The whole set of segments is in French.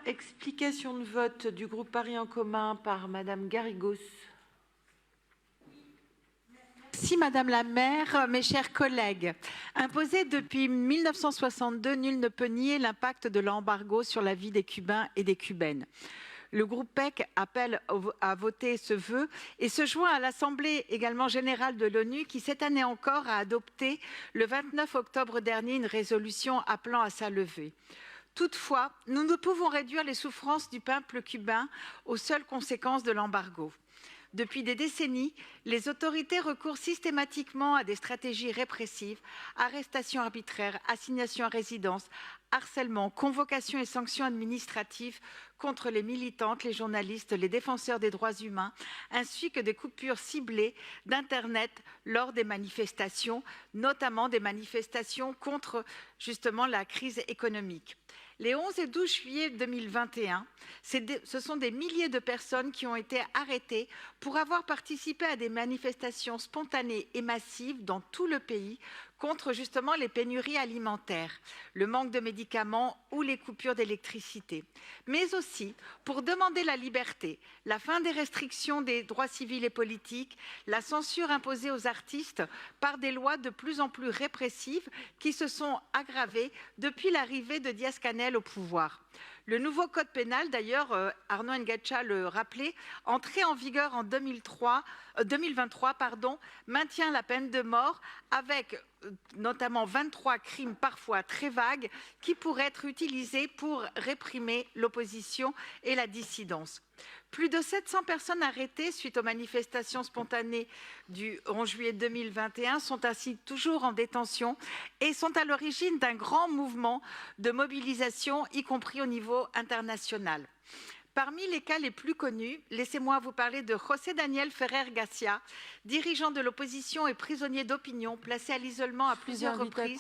Explication de vote du groupe Paris en commun par Madame Garrigos. Merci Madame la maire, mes chers collègues. Imposé depuis 1962, nul ne peut nier l'impact de l'embargo sur la vie des Cubains et des Cubaines. Le groupe PEC appelle à voter ce vœu et se joint à l'Assemblée également générale de l'ONU qui, cette année encore, a adopté le 29 octobre dernier une résolution appelant à sa levée. Toutefois, nous ne pouvons réduire les souffrances du peuple cubain aux seules conséquences de l'embargo. Depuis des décennies, les autorités recourent systématiquement à des stratégies répressives, arrestations arbitraires, assignations à résidence, harcèlement, convocations et sanctions administratives contre les militantes, les journalistes, les défenseurs des droits humains, ainsi que des coupures ciblées d'Internet lors des manifestations, notamment des manifestations contre justement la crise économique. Les 11 et 12 juillet 2021, ce sont des milliers de personnes qui ont été arrêtées pour avoir participé à des manifestations spontanées et massives dans tout le pays contre justement les pénuries alimentaires, le manque de médicaments ou les coupures d'électricité, mais aussi pour demander la liberté, la fin des restrictions des droits civils et politiques, la censure imposée aux artistes par des lois de plus en plus répressives qui se sont aggravées depuis l'arrivée de Díaz-Canel au pouvoir. Le nouveau code pénal, d'ailleurs, Arnaud Ngacha le rappelait, entré en vigueur en 2023, maintient la peine de mort avec notamment 23 crimes parfois très vagues qui pourraient être utilisés pour réprimer l'opposition et la dissidence. Plus de 700 personnes arrêtées suite aux manifestations spontanées du 11 juillet 2021 sont ainsi toujours en détention et sont à l'origine d'un grand mouvement de mobilisation, y compris au niveau international. Parmi les cas les plus connus, laissez-moi vous parler de José Daniel Ferrer Garcia, dirigeant de l'opposition et prisonnier d'opinion, placé à l'isolement à plusieurs reprises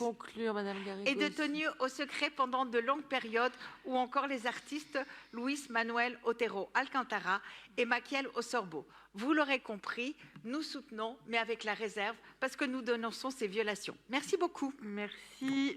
et détenu au secret pendant de longues périodes, ou encore les artistes Luis Manuel Otero Alcantara et Maquiel Osorbo. Vous l'aurez compris, nous soutenons, mais avec la réserve, parce que nous dénonçons ces violations. Merci beaucoup. Merci.